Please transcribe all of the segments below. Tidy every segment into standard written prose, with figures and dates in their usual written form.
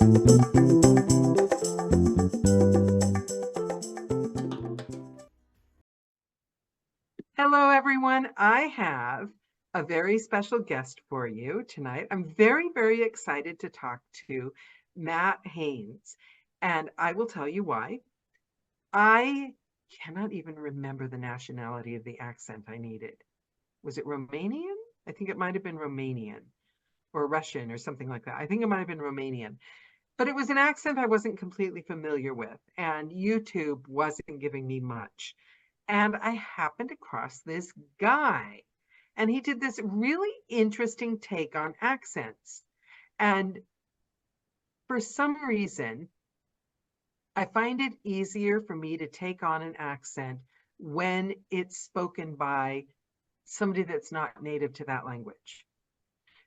Hello, everyone. I have a very special guest for you tonight. I'm very, very excited to talk to Matt Haynes, and I will tell you why. I cannot even remember the nationality of the accent I needed. Was it Romanian? I think it might have been Romanian or Russian or something like that. I think it might have been Romanian. But it was an accent I wasn't completely familiar with, and YouTube wasn't giving me much. And I happened across this guy, and he did this really interesting take on accents. And for some reason, I find it easier for me to take on an accent when it's spoken by somebody that's not native to that language.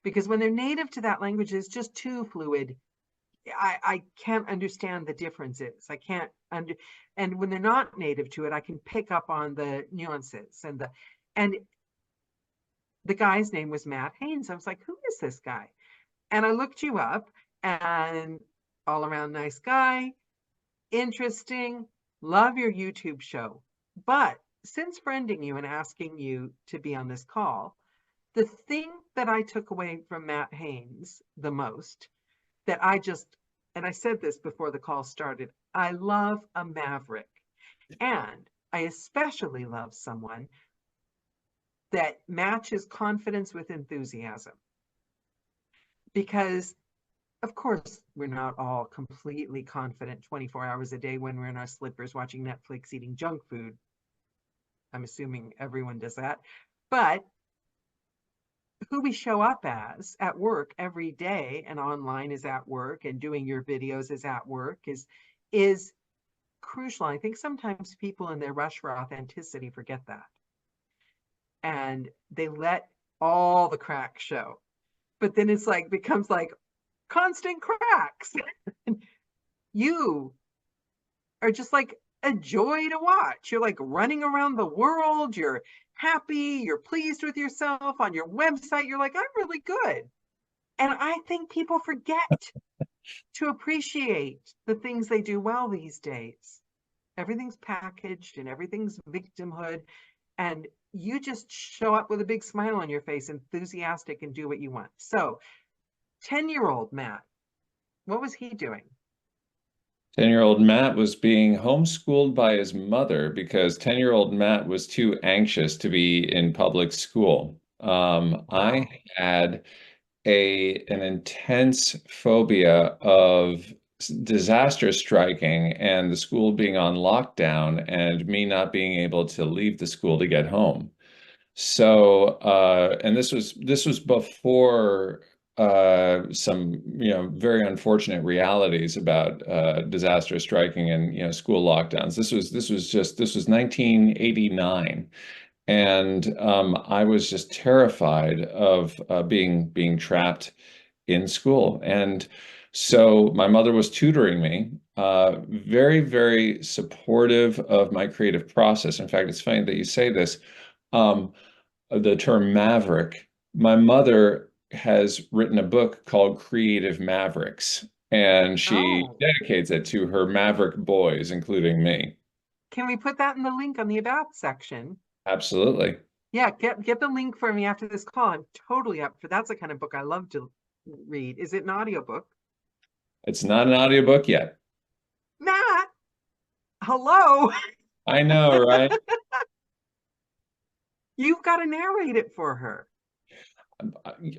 Because when they're native to that language, it's just too fluid. I can't understand the differences. I can't and when they're not native to it, I can pick up on the nuances and the guy's name was Matt Haynes. I was like, who is this guy? And I looked you up, and all around nice guy, interesting, love your YouTube show. But since friending you and asking you to be on this call, the thing that I took away from Matt Haynes the most that and I said this before the call started, I love a maverick. And I especially love someone that matches confidence with enthusiasm. Because, of course, we're not all completely confident 24 hours a day when we're in our slippers watching Netflix, eating junk food. I'm assuming everyone does that. But who we show up as at work every day, and online is at work, and doing your videos is at work, is crucial. I think sometimes people in their rush for authenticity forget that, and they let all the cracks show, but then it's like becomes like constant cracks. You are just like a joy to watch. You're like running around the world. You're happy. You're pleased with yourself. On your website, you're like, I'm really good. And I think people forget to appreciate the things they do well these days. Everything's packaged and everything's victimhood. And you just show up with a big smile on your face, enthusiastic, and do what you want. So 10-year-old Matt, what was he doing? 10-year-old Matt was being homeschooled by his mother because 10-year-old Matt was too anxious to be in public school. I had an intense phobia of disaster striking and the school being on lockdown and me not being able to leave the school to get home. So, and this was before some, very unfortunate realities about disaster striking and, school lockdowns. This was 1989. And I was just terrified of being trapped in school. And so my mother was tutoring me, very, very supportive of my creative process. In fact, it's funny that you say this. The term maverick. My mother has written a book called Creative Mavericks, and she dedicates it to her maverick boys, including me. Can we put that in the link on the About section? Absolutely. Yeah, get the link for me after this call. I'm totally up for that's the kind of book I love to read. Is it an audiobook? It's not an audiobook yet. Matt, hello. I know, right? You've got to narrate it for her.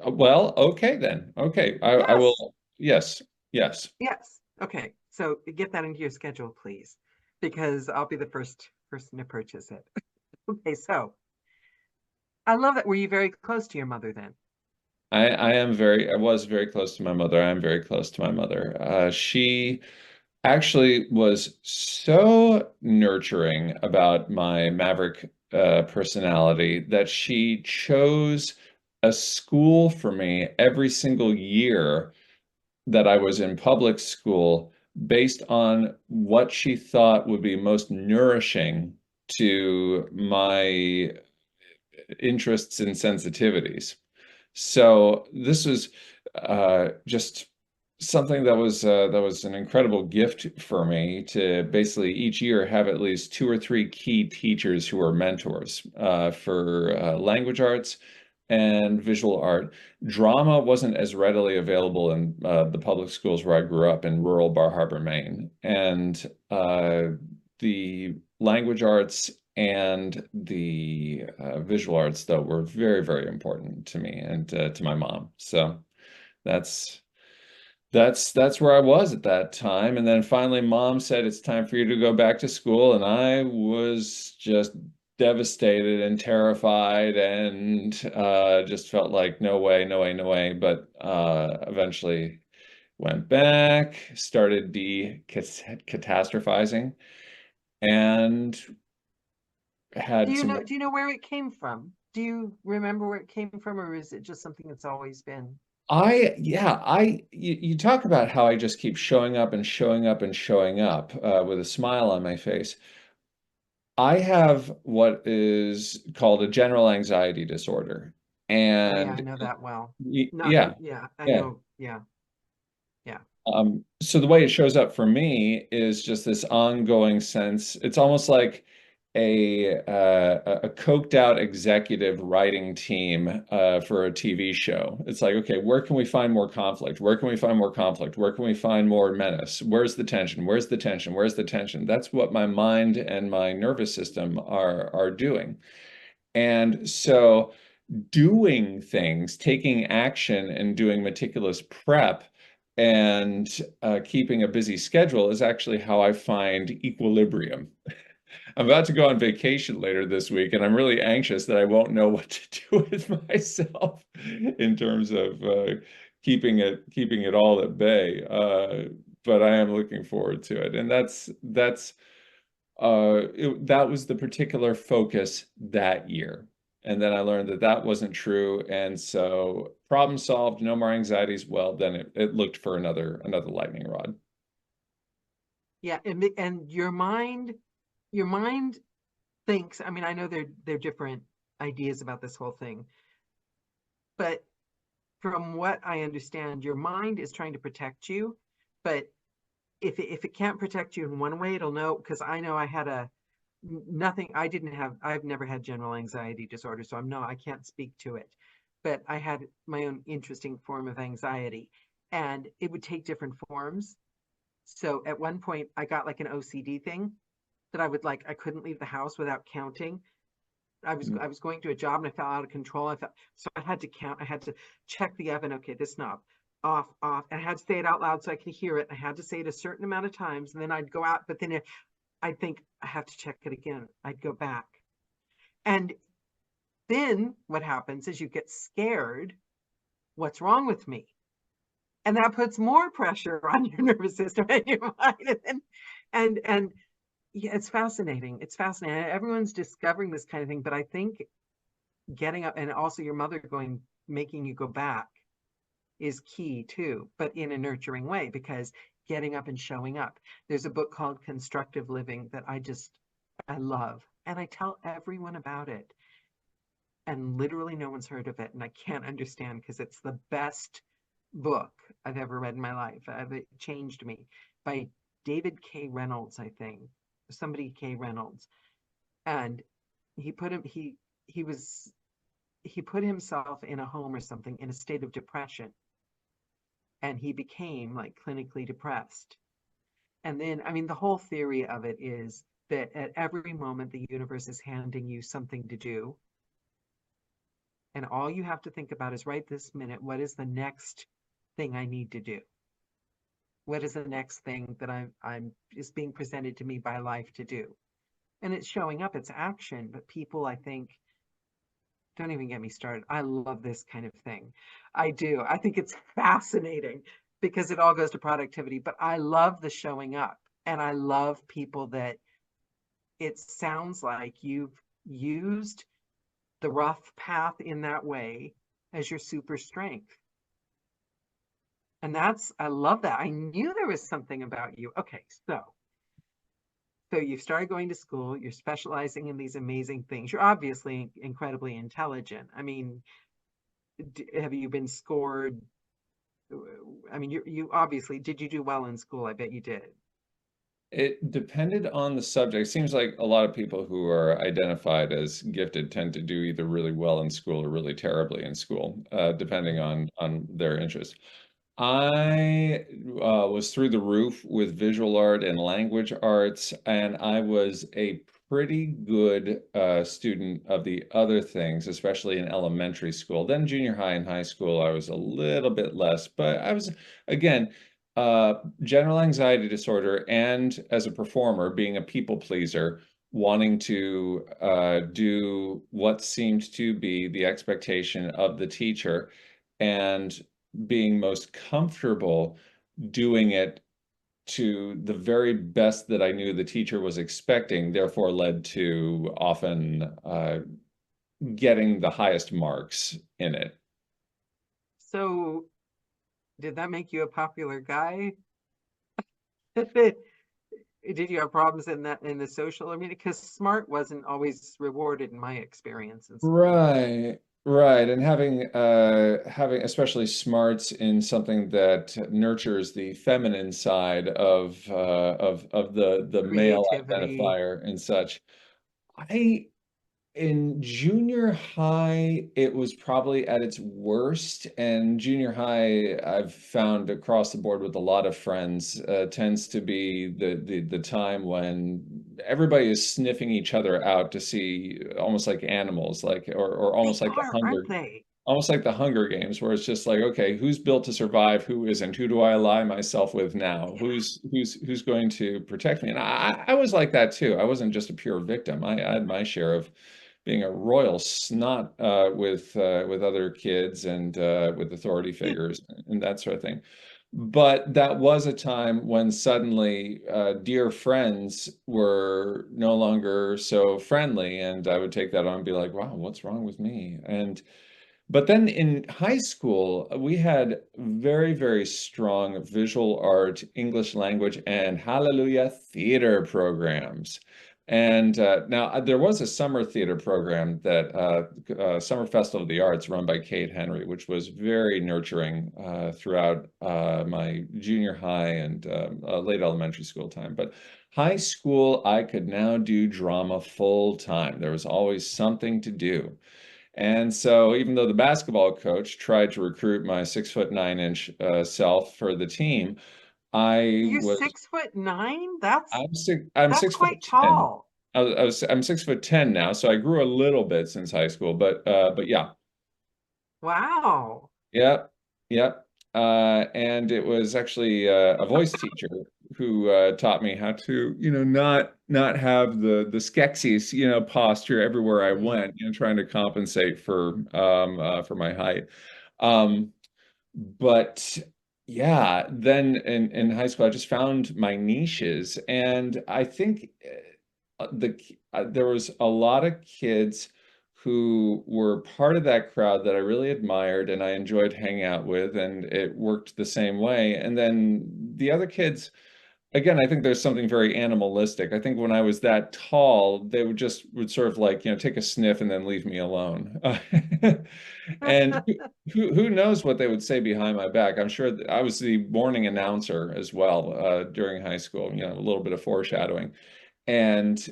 Well, okay then. Okay. I will. Yes. Yes. Yes. Okay. So get that into your schedule, please, because I'll be the first person to purchase it. Okay. So I love that. Were you very close to your mother then? I was very close to my mother. I am very close to my mother. She actually was so nurturing about my maverick personality that she chose a school for me every single year that I was in public school based on what she thought would be most nourishing to my interests and sensitivities. So this was just something that was an incredible gift for me to basically each year have at least two or three key teachers who are mentors for language arts and visual art. Drama wasn't as readily available in the public schools where I grew up in rural Bar Harbor, Maine, and the language arts and the visual arts, though, were very, very important to me and to my mom. So that's that's where I was at that time. And then finally, mom said, it's time for you to go back to school. And I was just devastated and terrified and just felt like, no way, no way, no way. But eventually went back, started catastrophizing, and Do had you some. know, do you know where it came from? Do you remember where it came from, or is it just something that's always been? You talk about how I just keep showing up and showing up and showing up with a smile on my face. I have what is called a general anxiety disorder. Oh yeah, I And know that well. Not, yeah, yeah, I yeah. know. Yeah, yeah. So the way it shows up for me is just this ongoing sense. It's almost like a coked out executive writing team for a TV show. It's like, okay, where can we find more conflict? Where can we find more conflict? Where can we find more menace? Where's the tension? Where's the tension? Where's the tension? That's what my mind and my nervous system are doing. And so doing things, taking action and doing meticulous prep and keeping a busy schedule is actually how I find equilibrium. I'm about to go on vacation later this week, and I'm really anxious that I won't know what to do with myself in terms of keeping it all at bay. But I am looking forward to it, and that was the particular focus that year. And then I learned that that wasn't true. And so problem solved, no more anxieties. Well, then it looked for another lightning rod. Yeah, and your mind thinks, I mean, I know they're different ideas about this whole thing, but from what I understand, your mind is trying to protect you, but if it can't protect you in one way, it'll know, because I know I had a nothing, I didn't have, I've never had general anxiety disorder, so I can't speak to it, but I had my own interesting form of anxiety, and it would take different forms. So at one point I got like an OCD thing that I couldn't leave the house without counting. I was going to a job and I felt out of control. So I had to count. I had to check the oven. Okay, this knob off, off. And I had to say it out loud so I could hear it. I had to say it a certain amount of times, and then I'd go out. But then I'd think I have to check it again. I'd go back, and then what happens is you get scared. What's wrong with me? And that puts more pressure on your nervous system and your mind. And yeah, it's fascinating. It's fascinating. Everyone's discovering this kind of thing, but I think getting up, and also your mother going, making you go back, is key too, but in a nurturing way, because getting up and showing up. There's a book called Constructive Living that I love, and I tell everyone about it, and literally no one's heard of it, and I can't understand, because it's the best book I've ever read in my life. It changed me. By David K. Reynolds, I think, somebody K. Reynolds, and he put him he was he put himself in a home or something in a state of depression, and he became like clinically depressed. And then, I mean, the whole theory of it is that at every moment the universe is handing you something to do, and all you have to think about is right this minute, what is the next thing I need to do? What is the next thing that I'm is being presented to me by life to do? And it's showing up, it's action. But people, I think, don't even get me started. I love this kind of thing. I do. I think it's fascinating because it all goes to productivity, but I love the showing up, and I love people that it sounds like you've used the rough path in that way as your super strength. And I love that. I knew there was something about you. Okay, so you've started going to school, you're specializing in these amazing things. You're obviously incredibly intelligent. I mean, have you been scored I mean, you obviously, did you do well in school? I bet you did. It depended on the subject. It seems like a lot of people who are identified as gifted tend to do either really well in school or really terribly in school, depending Mhm. on their interest. I was through the roof with visual art and language arts, and I was a pretty good student of the other things, especially in elementary school. Then junior high and high school, I was a little bit less, but I was, again, general anxiety disorder, and as a performer, being a people pleaser, wanting to do what seemed to be the expectation of the teacher, and being most comfortable doing it to the very best that I knew the teacher was expecting, therefore led to often getting the highest marks in it. So, did that make you a popular guy? Did you have problems in that in the social arena? Because smart wasn't always rewarded in my experience in school. Right, right. And having especially smarts in something that nurtures the feminine side of the male Creativity. identifier and such. I In junior high, it was probably at its worst, and junior high, I've found across the board with a lot of friends, tends to be the time when everybody is sniffing each other out to see, almost like animals, like or They almost like the are, Hunger aren't they? almost like the Hunger Games, where it's just like, okay, who's built to survive, who isn't, who do I ally myself with now, Yeah. who's going to protect me? And I was like that too. I wasn't just a pure victim. I had my share of being a royal snot with other kids and with authority figures and that sort of thing. But that was a time when suddenly dear friends were no longer so friendly, and I would take that on and be like, wow, what's wrong with me? And but then in high school, we had very, very strong visual art, English language, and hallelujah theater programs. And now there was a summer theater program that Summer Festival of the Arts run by Kate Henry, which was very nurturing throughout my junior high and late elementary school time. But high school, I could now do drama full time. There was always something to do. And so, even though the basketball coach tried to recruit my 6'9" self for the team, I You're was 6'9"? That's I'm that's six foot quite 10. tall. I'm 6'10" now, so I grew a little bit since high school. But yeah, Wow. yep, yep. And it was actually a voice teacher who taught me how to, not have the Skeksis, posture everywhere I Mm. went, trying to compensate for my height. Um, but yeah, then in high school, I just found my niches, and I think there was a lot of kids who were part of that crowd that I really admired and I enjoyed hanging out with, and it worked the same way. And then the other kids, again, I think there's something very animalistic. I think when I was that tall, they would sort of like, take a sniff and then leave me alone. And who knows what they would say behind my back? I'm sure I was the morning announcer as well during high school, a little bit of foreshadowing. And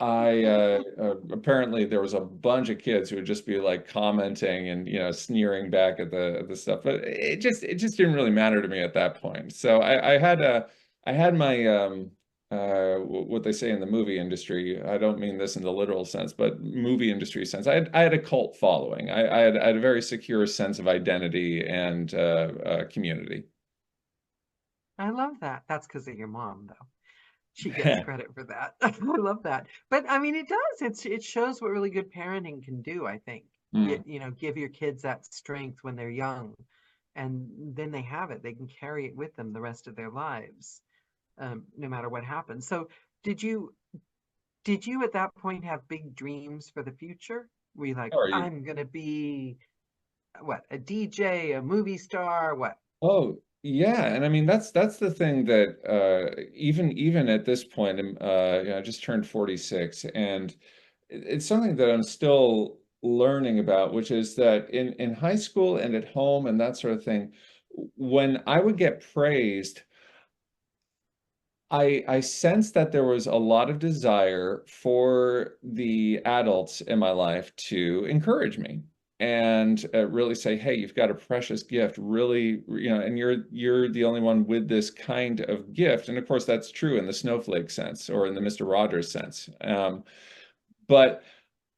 I apparently there was a bunch of kids who would just be like commenting and sneering back at the stuff, but it just didn't really matter to me at that point. So I had my what they say in the movie industry. I don't mean this in the literal sense, but movie industry sense. I had a cult following. I had a very secure sense of identity and community. I love that. That's because of your mom, though. She gets credit for that. I love that. But I mean, it does. It shows what really good parenting can do, I think. Mm. Give your kids that strength when they're young, and then they have it. They can carry it with them the rest of their lives, no matter what happens. So, did you did you at that point have big dreams for the future? Were you like, How are you? I'm gonna be what, a DJ, a movie star, what? Oh, yeah, and I mean that's the thing that even at this point, I just turned 46, and it's something that I'm still learning about, which is that in high school and at home and that sort of thing, when I would get praised, I sensed that there was a lot of desire for the adults in my life to encourage me and really say, "Hey, you've got a precious gift, really, and you're the only one with this kind of gift." And of course, that's true in the snowflake sense or in the Mr. Rogers sense. But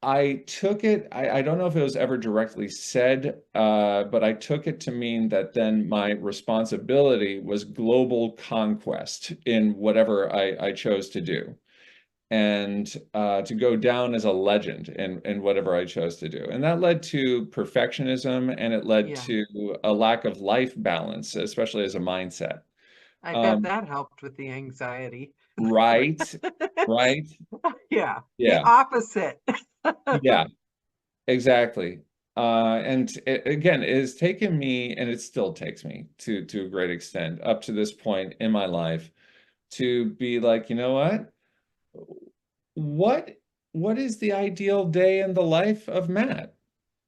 I took it, I don't know if it was ever directly said, but I took it to mean that then my responsibility was global conquest in whatever I chose to do, and to go down as a legend in whatever I chose to do. And that led to perfectionism, and it led Yeah. to a lack of life balance, especially as a mindset. I bet Um, that helped with the anxiety. right, right, Yeah. The yeah, opposite. yeah. Exactly. And it, again, it has taken me, and it still takes me to a great extent up to this point in my life to be like, you know what? What what is the ideal day in the life of Matt?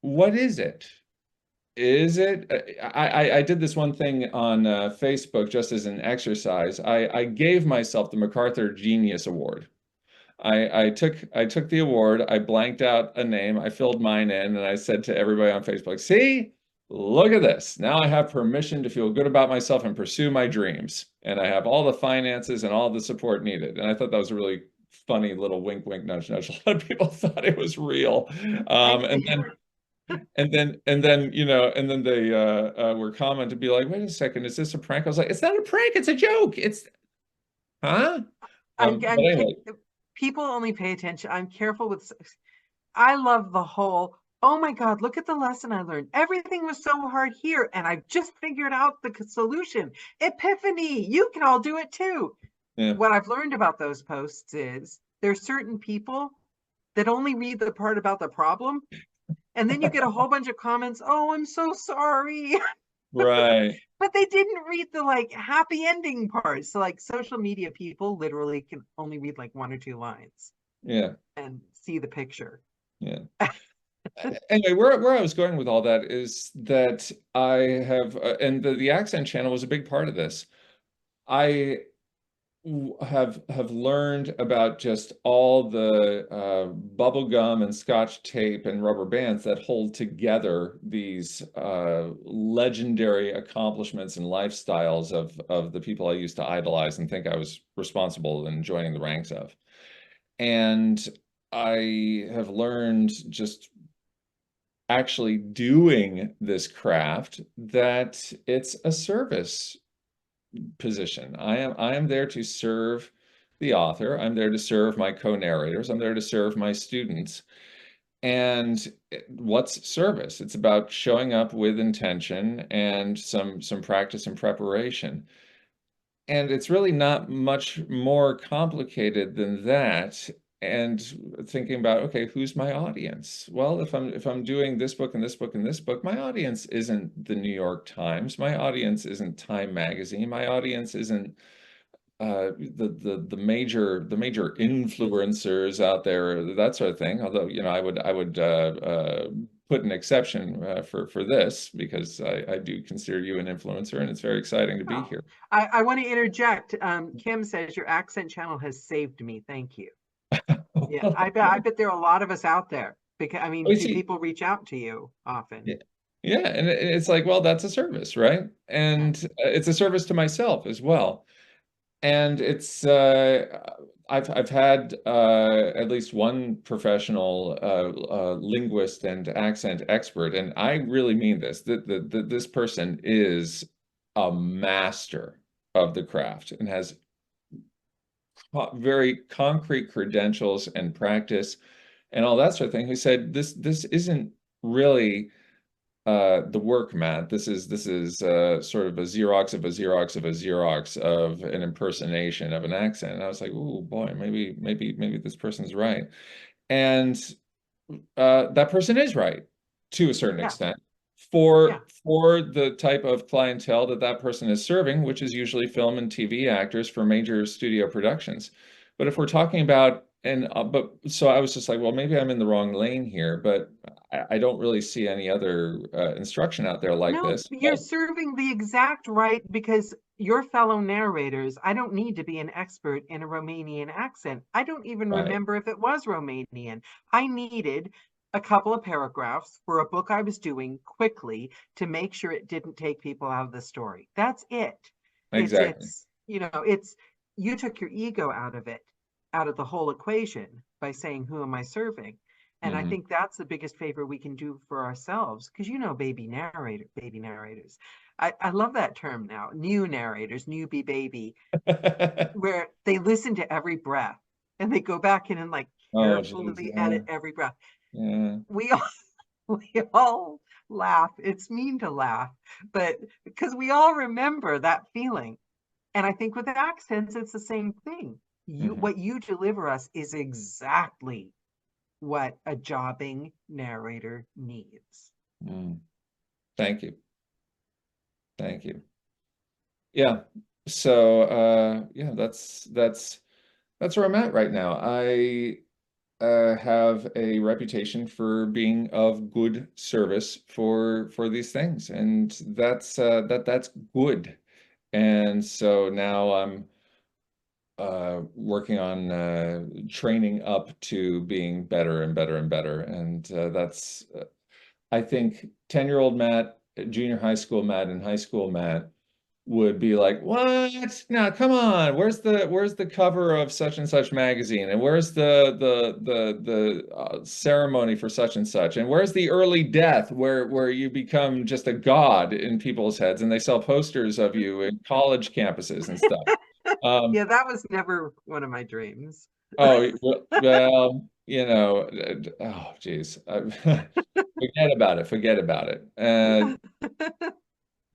What is it? Is it? I did this one thing on Facebook just as an exercise. I gave myself the MacArthur Genius Award. I took the award, I blanked out a name, I filled mine in, and I said to everybody on Facebook, "See, look at this. Now I have permission to feel good about myself and pursue my dreams. And I have all the finances and all the support needed." And I thought that was a really funny little wink, wink, nudge, nudge. A lot of people thought it was real. I, And then, and then they were commenting to be like, "Wait a second, is this a prank?" I was like, "It's not a prank, it's a joke. It's, huh?" But I'm anyway, people only pay attention. I'm careful with, I love the whole, oh my God, look at the lesson I learned. Everything was so hard here, and I've just figured out the solution. Epiphany. You can all do it too. yeah. What I've learned about those posts is there's certain people that only read the part about the problem. And then you get a whole bunch of comments. Oh, I'm so sorry. Right. But they didn't read the like happy ending part. So like social media people literally can only read like one or two lines Yeah. and see the picture. Yeah. Anyway, where I was going with all that is that I have, and the accent channel was a big part of this. I have learned about just all the bubble gum and scotch tape and rubber bands that hold together these legendary accomplishments and lifestyles of the people I used to idolize and think I was responsible in joining the ranks of. And I have learned just actually doing this craft that it's a service position. I am there to serve the author. I'm there to serve my co-narrators. I'm there to serve my students. And what's service? It's about showing up with intention and some practice and preparation. And it's really not much more complicated than that. And thinking about, okay, who's my audience? Well, if I'm doing this book and this book and this book, my audience isn't the New York Times. My audience isn't Time Magazine. My audience isn't the major influencers out there, that sort of thing. Although, I would put an exception for this because I do consider you an influencer, and it's very exciting to be Oh, here. I want to interject. Kim says your accent channel has saved me. Thank you. Yeah, I bet there are a lot of us out there because I mean, Oh, you do see, people reach out to you often? yeah, yeah, and it's like, well, that's a service, right? Yeah. And it's a service to myself as well. And it's I've had at least one professional linguist and accent expert, and I really mean this. That this person is a master of the craft and has very concrete credentials and practice and all that sort of thing. Who said this isn't really the work, Matt. This is sort of a Xerox of a Xerox of a Xerox of an impersonation of an accent. And I was like, oh boy, maybe this person's right. And that person is right to a certain Yeah. extent Yeah. for the type of clientele that that person is serving, which is usually film and TV actors for major studio productions. But if we're talking about, and but so I was just like, well, maybe I'm in the wrong lane here, but I don't really see any other instruction out there like No, this. you're serving the exact right, because your fellow narrators, I don't need to be an expert in a Romanian accent. I don't even Right, remember if it was Romanian. I needed a couple of paragraphs for a book I was doing quickly to make sure it didn't take people out of the story. That's it. exactly. It's you took your ego out of it, out of the whole equation by saying, who am I serving? And I Hmm. think that's the biggest favor we can do for ourselves, because baby narrators. I love that term now, new narrators, newbie baby, where they listen to every breath and they go back in and like Oh, geez, carefully yeah, edit every breath. yeah. We all we all laugh. It's mean to laugh, but because we all remember that feeling. And I think with accents, it's the same thing. Hmm. What you deliver us is exactly what a jobbing narrator needs. Mm. Thank you. Thank you. Yeah. So yeah, that's where I'm at right now. I have a reputation for being of good service for these things, and that's good. And so now I'm working on training up to being better and better and better, and that's I think 10-year-old Matt, junior high school Matt, and high school Matt would be like, "What? Now, come on. Where's the cover of such and such magazine? And where's the ceremony for such and such? And where's the early death where you become just a god in people's heads and they sell posters of you in college campuses and stuff." Um, Yeah, that was never one of my dreams. oh, well, oh, geez. Forget about it. Forget about it.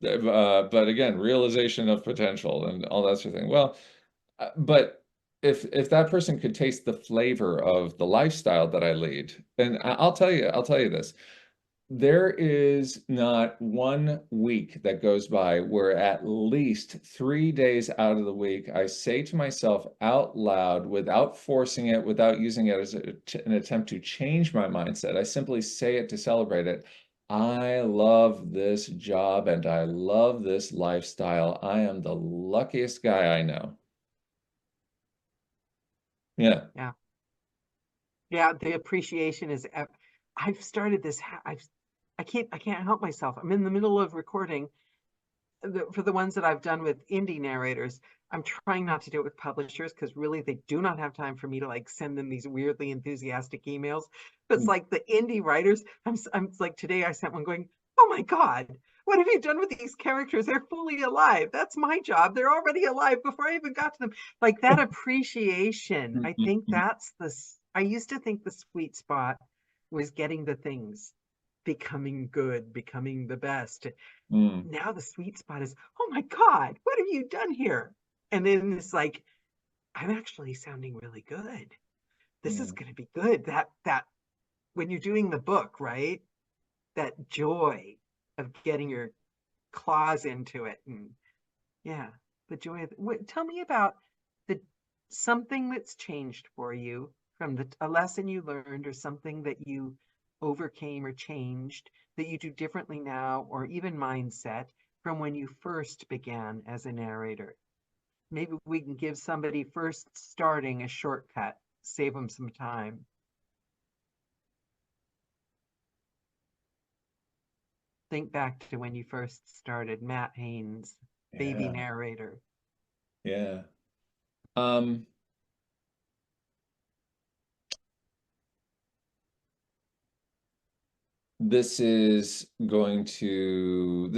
But again, realization of potential and all that sort of thing. Well, but if that person could taste the flavor of the lifestyle that I lead, and I'll tell you this, there is not one week that goes by where at least 3 days out of the week I say to myself out loud, without forcing it, without using it as an attempt to change my mindset. I simply say it to celebrate it. I love this job and I love this lifestyle. I am the luckiest guy I know. Yeah. Yeah. Yeah, the appreciation is I've started this I can't help myself. I'm in the middle of recording for the ones that I've done with indie narrators. I'm trying not to do it with publishers because really they do not have time for me to like send them these weirdly enthusiastic emails. But it's like the indie writers, I'm like today I sent one going, "Oh my God, what have you done with these characters? They're fully alive. That's my job. They're already alive before I even got to them." Like that appreciation, I think that's I used to think the sweet spot was getting the things, becoming good, becoming the best. Mm, Now the sweet spot is, oh my God, what have you done here? And then it's like, I'm actually sounding really good. This is mm, going to be good. That when you're doing the book, right? That joy of getting your claws into it, and yeah, the joy of tell me about the something that's changed for you from a lesson you learned or something that you overcame or changed that you do differently now, or even mindset from when you first began as a narrator. Maybe we can give somebody first starting a shortcut, save them some time. Think back to when you first started, Matt Haynes, baby yeah. narrator. Yeah. Um, this is going into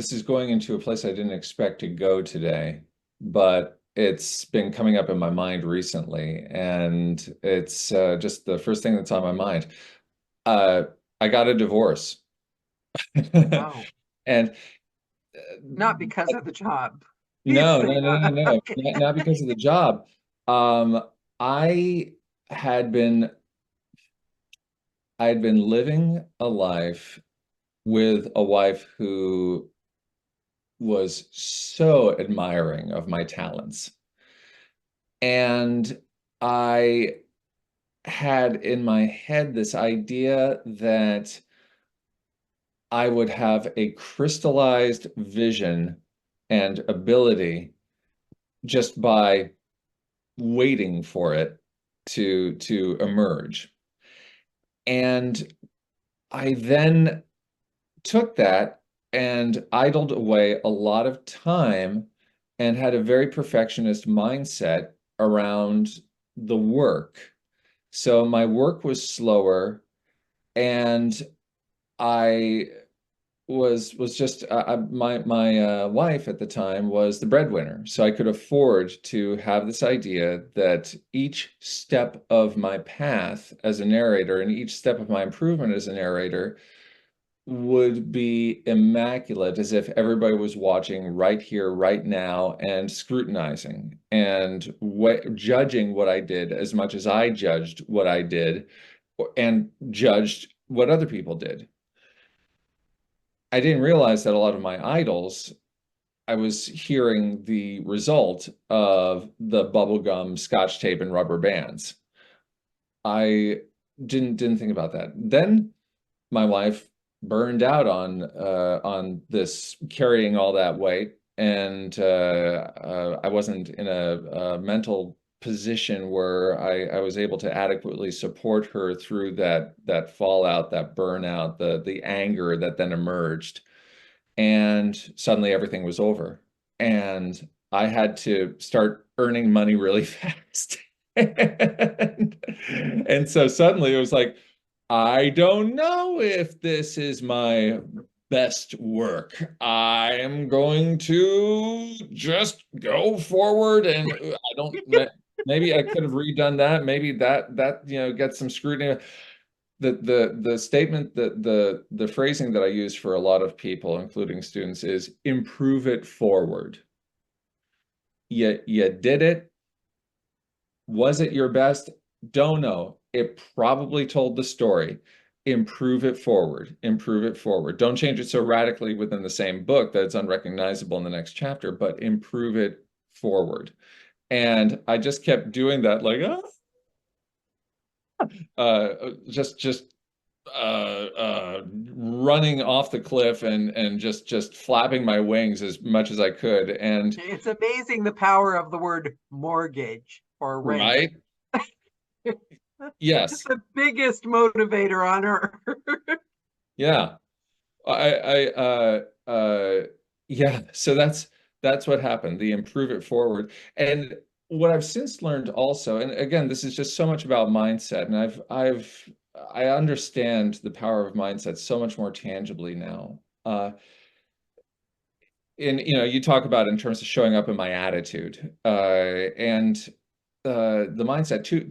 a place I didn't expect to go today, but it's been coming up in my mind recently, and it's just the first thing that's on my mind. Uh, I got a divorce, Oh, and not because of the job. no, no, Thank no, no, God. no, Okay. not because of the job. I had been I had been living a life with a wife who was so admiring of my talents. And I had in my head this idea that I would have a crystallized vision and ability just by waiting for it to emerge. And I then took that and idled away a lot of time and had a very perfectionist mindset around the work. So my work was slower, and I was just my wife at the time was the breadwinner, so I could afford to have this idea that each step of my path as a narrator and each step of my improvement as a narrator would be immaculate, as if everybody was watching right here, right now, and scrutinizing and judging what I did as much as I judged what I did and judged what other people did. I didn't realize that a lot of my idols, I was hearing the result of the bubblegum, scotch tape, and rubber bands. I didn't think about that. Then my wife burned out on this carrying all that weight, and I wasn't in a mental position where I was able to adequately support her through that fallout, that burnout, the anger that then emerged, and suddenly everything was over, and I had to start earning money really fast. And so suddenly it was like, I don't know if this is my best work. I am going to just go forward, and I don't, maybe I could have redone that. Maybe that gets some scrutiny. The statement, that the phrasing that I use for a lot of people, including students, is improve it forward. You did it. Was it your best? Don't know. It probably told the story. Improve it forward. Improve it forward. Don't change it so radically within the same book that it's unrecognizable in the next chapter, but improve it forward. And I just kept doing that, like, just running off the cliff and just flapping my wings as much as I could. And It's amazing the power of the word mortgage or rent. right, It's yes, the biggest motivator on earth. yeah. Yeah, so that's what happened, the improve it forward. And what I've since learned also, and again, this is just so much about mindset, and I understand the power of mindset so much more tangibly now. And you talk about in terms of showing up in my attitude, and the mindset. Two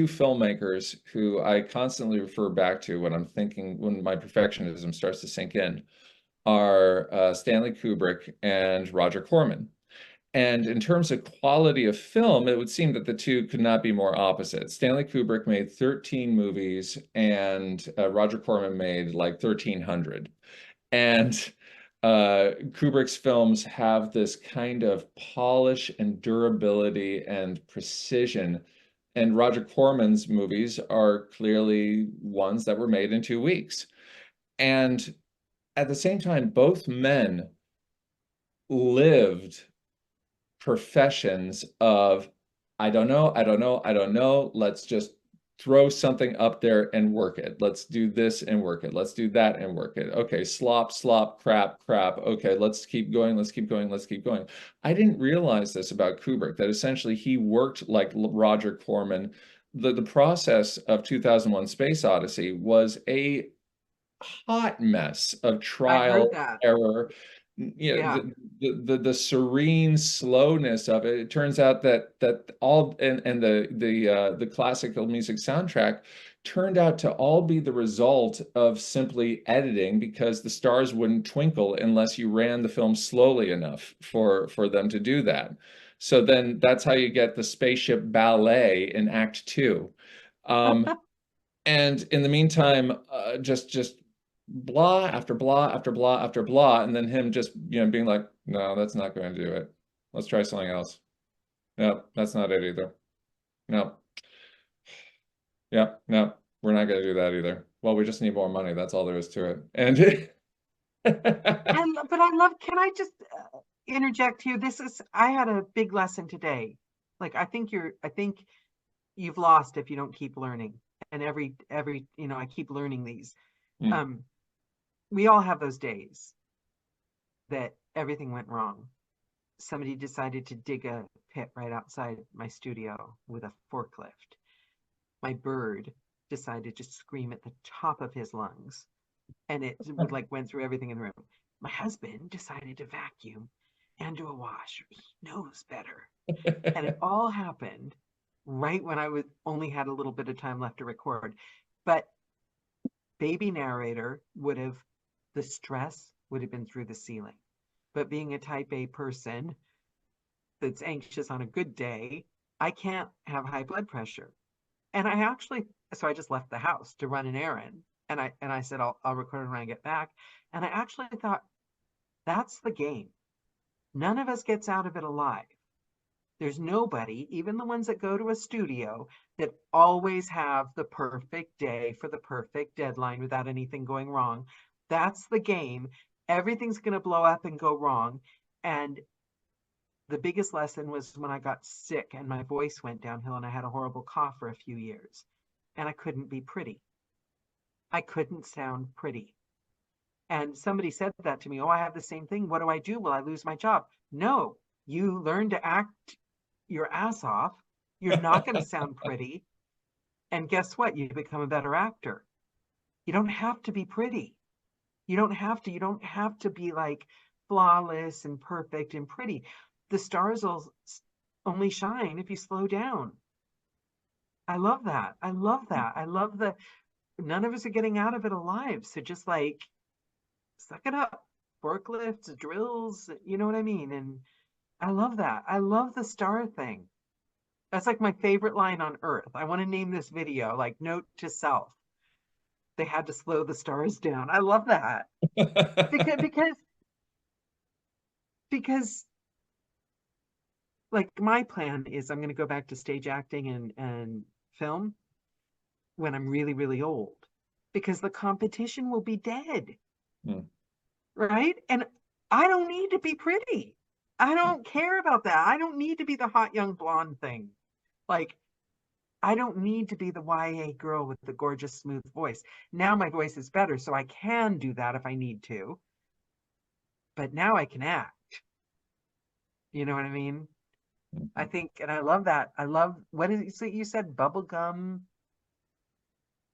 filmmakers who I constantly refer back to when I'm thinking, when my perfectionism starts to sink in, are Stanley Kubrick and Roger Corman. And in terms of quality of film, it would seem that the two could not be more opposite. Stanley Kubrick made 13 movies, and Roger Corman made like 1,300. And Kubrick's films have this kind of polish and durability and precision. And Roger Corman's movies are clearly ones that were made in 2 weeks. And at the same time, both men lived professions of, I don't know, I don't know, I don't know. Let's just throw something up there and work it. Let's do this and work it. Let's do that and work it. Okay, slop, slop, crap, crap. Okay, let's keep going, let's keep going, let's keep going. I didn't realize this about Kubrick, that essentially he worked like Roger Corman. The process of 2001 Space Odyssey was a hot mess of I trial, heard that. error, Yeah. the serene slowness of it. It turns out that all, and the classical music soundtrack turned out to all be the result of simply editing, because the stars wouldn't twinkle unless you ran the film slowly enough for them to do that. So then that's how you get the spaceship ballet in Act Two. And in the meantime, just blah after blah after blah after blah, and then him just being like, no, that's not going to do it. Let's try something else. No, that's not it either. No, yeah, no, we're not going to do that either. Well, we just need more money. That's all there is to it. And But I love, can I just interject here? I had a big lesson today. Like, I think you've lost if you don't keep learning. And I keep learning these. Mm. We all have those days that everything went wrong. Somebody decided to dig a pit right outside my studio with a forklift. My bird decided to scream at the top of his lungs, and it would like went through everything in the room. My husband decided to vacuum and do a wash. He knows better. And it all happened right when I only had a little bit of time left to record. But baby narrator the stress would have been through the ceiling. But being a type A person that's anxious on a good day, I can't have high blood pressure. And so I just left the house to run an errand. And I said, I'll record it when I get back. And I actually thought, that's the game. None of us gets out of it alive. There's nobody, even the ones that go to a studio, that always have the perfect day for the perfect deadline without anything going wrong. That's the game. Everything's going to blow up and go wrong. And the biggest lesson was when I got sick and my voice went downhill and I had a horrible cough for a few years. And I couldn't be pretty. I couldn't sound pretty. And somebody said that to me. Oh, I have the same thing. What do I do? Will I lose my job? No, you learn to act your ass off. You're not going to sound pretty. And guess what? You become a better actor. You don't have to be pretty. You don't have to be like flawless and perfect and pretty. The stars will only shine if you slow down. I love that. I love that. I love none of us are getting out of it alive. So just like, suck it up. Forklifts, drills, you know what I mean? And I love that. I love the star thing. That's like my favorite line on earth. I want to name this video like note to self. They had to slow the stars down. I love that. Because like my plan is I'm going to go back to stage acting and film when I'm really, really old, because the competition will be dead. Mm. Right? And I don't need to be pretty. I don't care about that. I don't need to be the hot young blonde thing. Like, I don't need to be the YA girl with the gorgeous, smooth voice. Now my voice is better, so I can do that if I need to. But now I can act. You know what I mean? I think, and I love that. I love, what is it so you said? Bubblegum,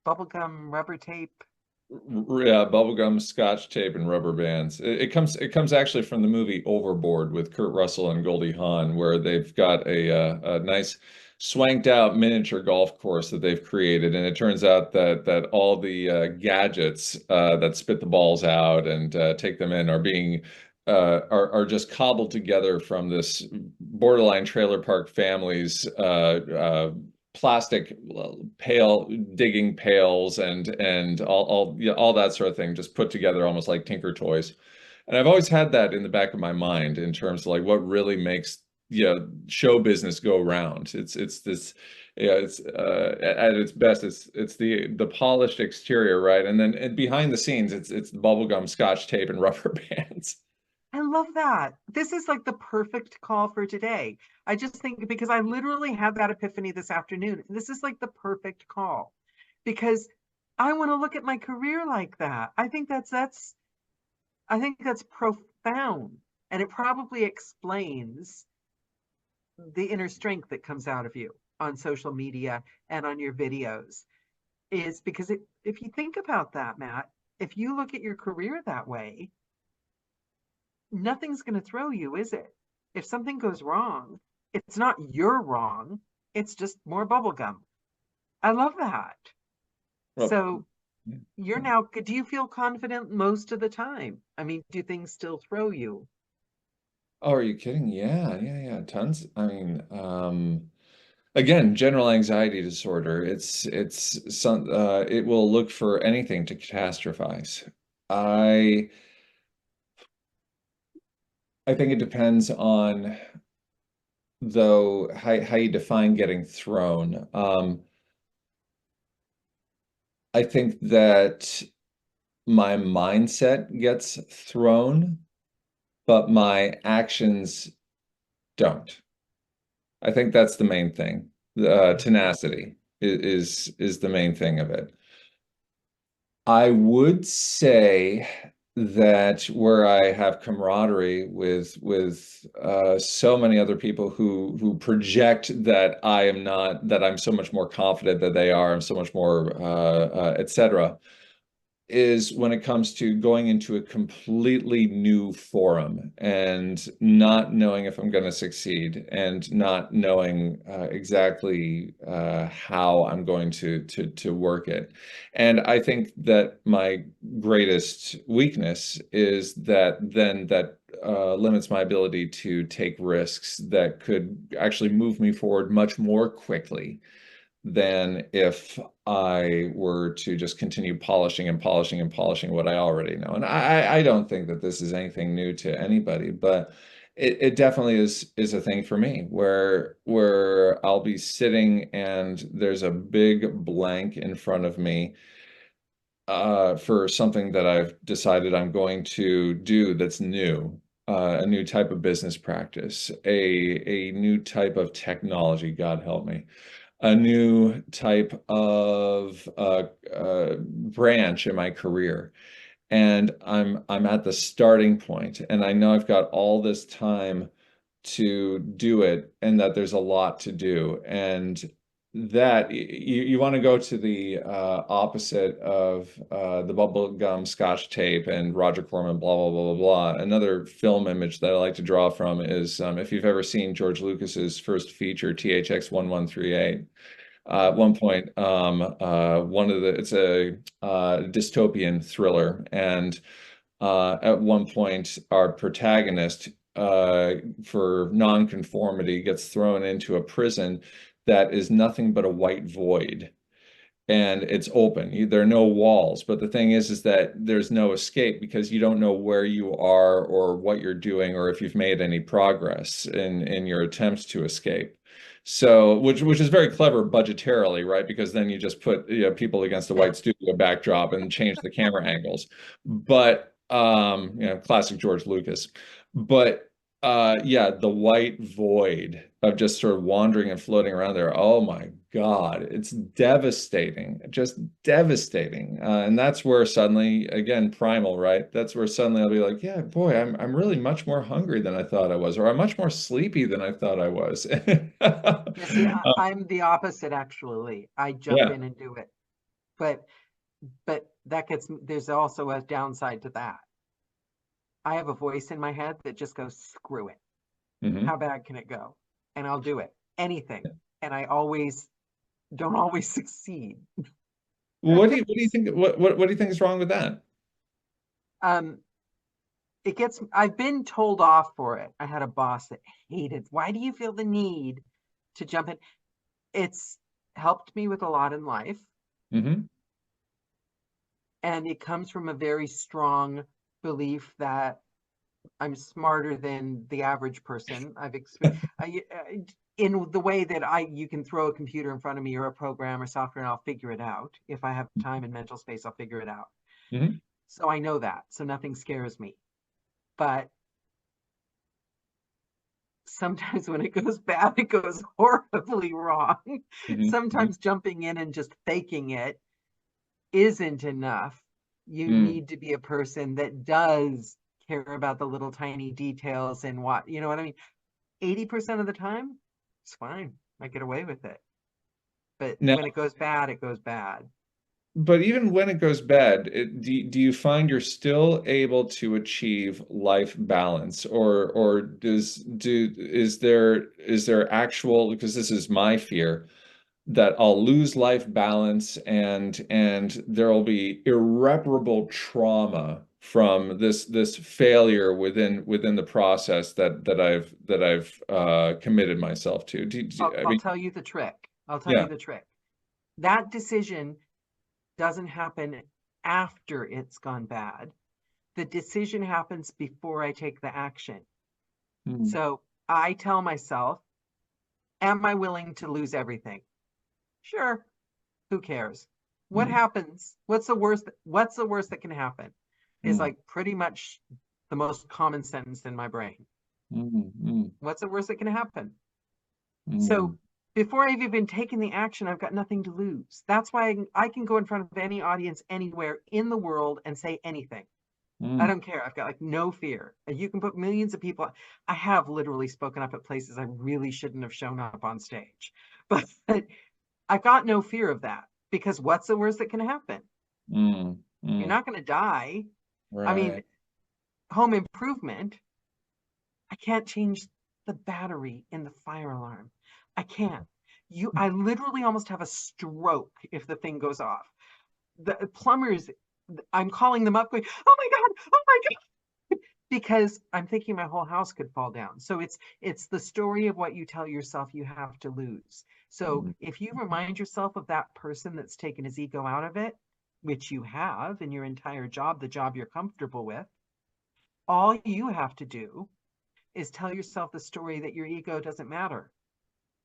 rubber tape. Yeah, bubblegum, scotch tape, and rubber bands. It comes actually from the movie Overboard with Kurt Russell and Goldie Hawn, where they've got a nice swanked out miniature golf course that they've created, and it turns out that all the gadgets that spit the balls out and take them in are being are just cobbled together from this borderline trailer park family's plastic pail digging pails and all that sort of thing, just put together almost like Tinker Toys. And I've always had that in the back of my mind in terms of like what really makes show business go round. It's this it's at its best it's the polished exterior, right? And then behind the scenes it's the bubblegum, scotch tape, and rubber bands. I love that. This is like the perfect call for today. I just think because I literally had that epiphany this afternoon. This is like the perfect call because I want to look at my career like that. I think that's profound, and it probably explains the inner strength that comes out of you on social media and on your videos. Is because if you think about that, Matt, if you look at your career that way, nothing's going to throw you, is it? If something goes wrong, it's not you're wrong. It's just more bubblegum. I love that. Well, So you're now, do you feel confident most of the time? I mean, do things still throw you? oh, are you kidding? Yeah, tons. I mean, again, general anxiety disorder. It will look for anything to catastrophize. I I think it depends on, though, how you define getting thrown. I think that my mindset gets thrown, but my actions don't. I think that's the main thing. Tenacity is the main thing of it. I would say that where I have camaraderie with so many other people who project that I am not, that I'm so much more confident that they are, I'm so much more etc., is when it comes to going into a completely new forum and not knowing if I'm going to succeed and not knowing exactly how I'm going to work it. And I think that my greatest weakness is that limits my ability to take risks that could actually move me forward much more quickly than if I were to just continue polishing and polishing and polishing what I already know. And I don't think that this is anything new to anybody, but it definitely is a thing for me where I'll be sitting and there's a big blank in front of me for something that I've decided I'm going to do that's new. A new type of business practice, a new type of technology, God help me, a new type of branch in my career, and I'm at the starting point, and I know I've got all this time to do it, and that there's a lot to do, and that you want to go to the opposite of the bubblegum scotch tape and Roger Corman, blah blah blah blah blah. Another film image that I like to draw from is if you've ever seen George Lucas's first feature, THX 1138. At one point, it's a dystopian thriller, and at one point, our protagonist, for nonconformity, gets thrown into a prison that is nothing but a white void, and it's open. There are no walls, but the thing is that there's no escape because you don't know where you are or what you're doing or if you've made any progress in your attempts to escape. So, which is very clever budgetarily, right? Because then you just put people against a white studio backdrop and change the camera angles. But classic George Lucas. But yeah, the white void of just sort of wandering and floating around there. Oh my God, it's devastating, just devastating. And that's where suddenly, again, primal, right? That's where suddenly I'll be like, yeah, boy, I'm really much more hungry than I thought I was, or I'm much more sleepy than I thought I was. Yeah, see, I'm the opposite, actually. I jump Yeah. in and do it. But there's also a downside to that. I have a voice in my head that just goes, screw it. Hmm. How bad can it go? And I'll do it. Anything. And I don't always succeed. What do you think? What do you think is wrong with that? Um, I've been told off for it. I had a boss that hated, why do you feel the need to jump in? It's helped me with a lot in life. Hmm. And it comes from a very strong belief that I'm smarter than the average person. I've experienced in the way that you can throw a computer in front of me or a program or software and I'll figure it out. If I have time and mental space, I'll figure it out. Hmm. So I know that. So nothing scares me. But sometimes when it goes bad, it goes horribly wrong. Hmm. Sometimes jumping in and just faking it isn't enough. You Hmm. need to be a person that does care about the little tiny details and what, you know what I mean? 80% of the time, it's fine. I get away with it. But Now, when it goes bad, it goes bad. but even when it goes bad, do you find you're still able to achieve life balance, or is there actual, because this is my fear, that I'll lose life balance and there'll be irreparable trauma from this failure within the process that I've committed myself to. I I'll mean, tell you the trick. I'll tell you yeah. the trick. That decision doesn't happen after it's gone bad. The decision happens before I take the action. Hmm. So I tell myself, am I willing to lose everything? Sure. Who cares? What happens? What's the worst that can happen? Is mm, like pretty much the most common sentence in my brain. mm, What's the worst that can happen? So mm, before I've even taken the action, I've got nothing to lose. That's why I can go in front of any audience anywhere in the world and say anything. I mm, don't care. I've got like no fear. You can put millions of people. I have literally spoken up at places I really shouldn't have shown up on stage, but I've got no fear of that because what's the worst that can happen? mm, You're mm. not going to die. I mean, Right. home improvement, I can't change the battery in the fire alarm. I can't. I literally almost have a stroke if the thing goes off. The plumbers, I'm calling them up going, oh my God, oh my God, because I'm thinking my whole house could fall down. So it's the story of what you tell yourself you have to lose. So Mm, if you remind yourself of that person that's taken his ego out of it, which you have in your entire job, the job you're comfortable with, all you have to do is tell yourself the story that your ego doesn't matter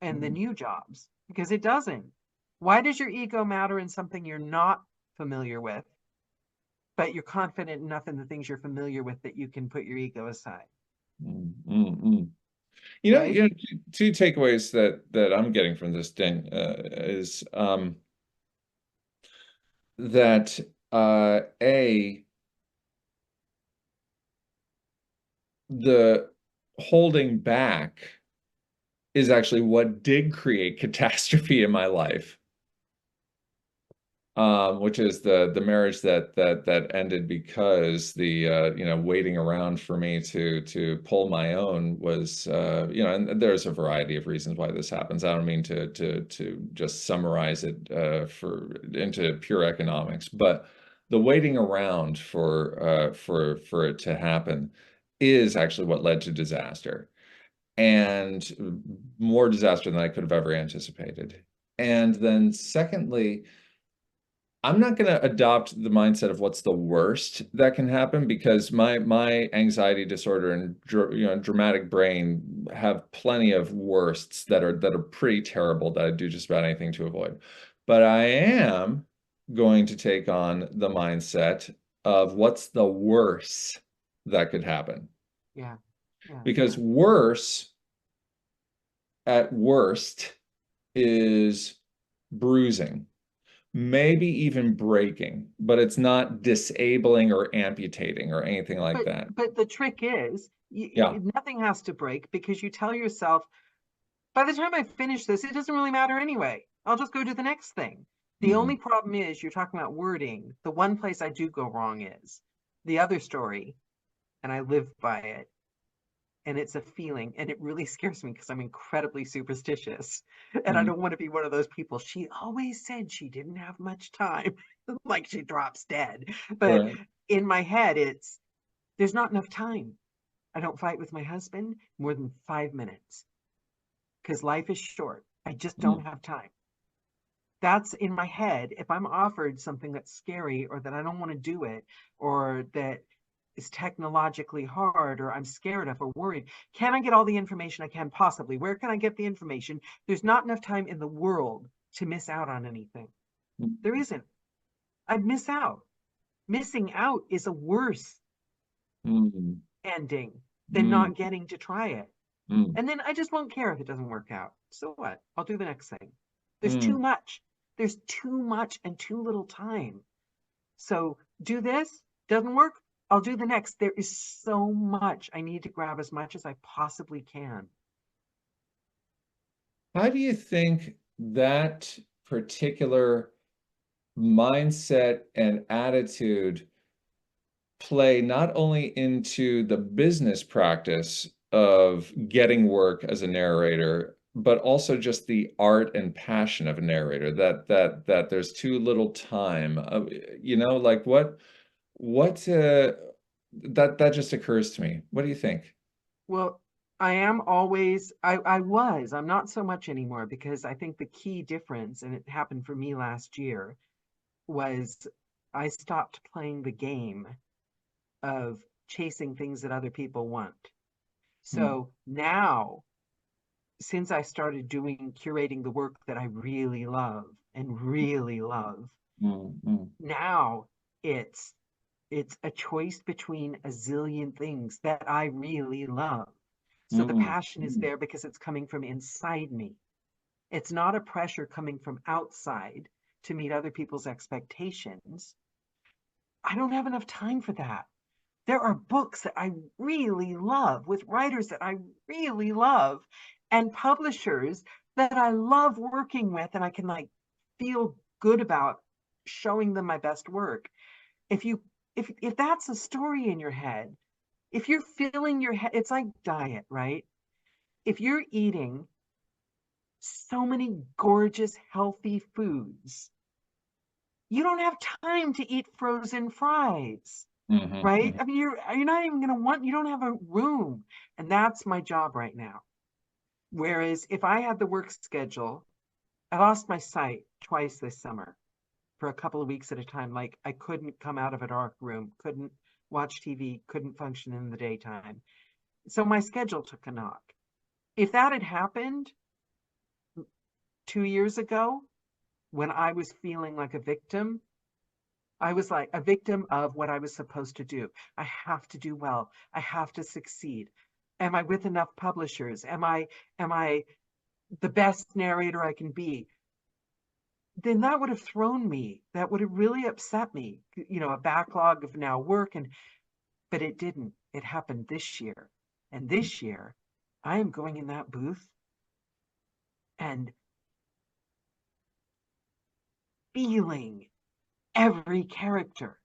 and the mm, new jobs because it doesn't. Why does your ego matter in something you're not familiar with, but you're confident enough in the things you're familiar with that you can put your ego aside, mm. right? Two takeaways that I'm getting from this, Dan, is that A, the holding back is actually what did create catastrophe in my life. Which is the marriage that ended because the waiting around for me to pull my own was and there's a variety of reasons why this happens. I don't mean to just summarize it for into pure economics, but the waiting around for it to happen is actually what led to disaster, and more disaster than I could have ever anticipated. And then secondly, I'm not going to adopt the mindset of what's the worst that can happen, because my anxiety disorder and dramatic brain have plenty of worsts that are pretty terrible that I do just about anything to avoid. But I am going to take on the mindset of what's the worst that could happen, Yeah, yeah, because yeah. worse at worst is bruising, maybe even breaking, but it's not disabling or amputating or anything like But that. but the trick is, Yeah. nothing has to break because you tell yourself, by the time I finish this, it doesn't really matter anyway. I'll just go to the next thing. The Hmm. only problem is you're talking about wording. The one place I do go wrong is the other story, and I live by it. And it's a feeling, and it really scares me because I'm incredibly superstitious. And I Hmm. don't want to be one of those people. She always said she didn't have much time, like she drops dead. But Right. in my head, there's not enough time. I don't fight with my husband more than 5 minutes because life is short. I just don't Mm, have time. That's in my head. If I'm offered something that's scary or that I don't want to do it or that is technologically hard or I'm scared of or worried, can I get all the information I can possibly? Where can I get the information? There's not enough time in the world to miss out on anything. There mm, isn't. I'd miss out. Missing out is a worse mm, ending than mm, not getting to try it. mm, And then I just won't care if it doesn't work out. So what? I'll do the next thing. There's too mm. much. There's too much and too little time. So do this, doesn't work, I'll do the next. There is so much. I need to grab as much as I possibly can. How do you think that particular mindset and attitude play not only into the business practice of getting work as a narrator, but also just the art and passion of a narrator, that there's too little time, like what that just occurs to me. What do you think? Well, I am always, I was, I'm not so much anymore because I think the key difference, and it happened for me last year, was I stopped playing the game of chasing things that other people want. Mm, So now, since I started curating the work that I really love and really love, Mm-hmm. Now it's a choice between a zillion things that I really love. So the passion is Mm-hmm. there because it's coming from inside me. It's not a pressure coming from outside to meet other people's expectations. I don't have enough time for that. There are books that I really love with writers that I really love and publishers that I love working with, and I can like feel good about showing them my best work. If you if that's a story in your head, if you're filling your head, it's like diet, right? If you're eating so many gorgeous healthy foods, you don't have time to eat frozen fries, right? Mm-hmm. I mean, you're not even going to want, you don't have a room. And that's my job right now. Whereas if I had the work schedule, I lost my sight twice this summer for a couple of weeks at a time. Like I couldn't come out of a dark room, couldn't watch TV, couldn't function in the daytime. So my schedule took a knock. If that had happened 2 years ago, when I was feeling like a victim, I was like a victim of what I was supposed to do. I have to do well. I have to succeed. Am I with enough publishers? Am I the best narrator I can be? Then that would have thrown me. That would have really upset me. A backlog of now work, but it didn't. It happened this year. And this year I am going in that booth and feeling every character.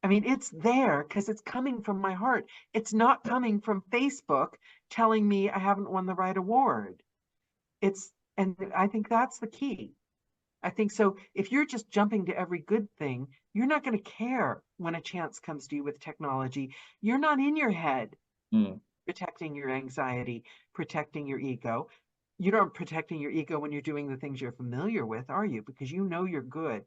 I mean, it's there because it's coming from my heart. It's not coming from Facebook telling me I haven't won the right award. And I think that's the key. I think so. If you're just jumping to every good thing, you're not going to care when a chance comes to you with technology. You're not in your head Mm-hmm. protecting your anxiety, protecting your ego. You don't protecting your ego when you're doing the things you're familiar with, are you? Because you know you're good.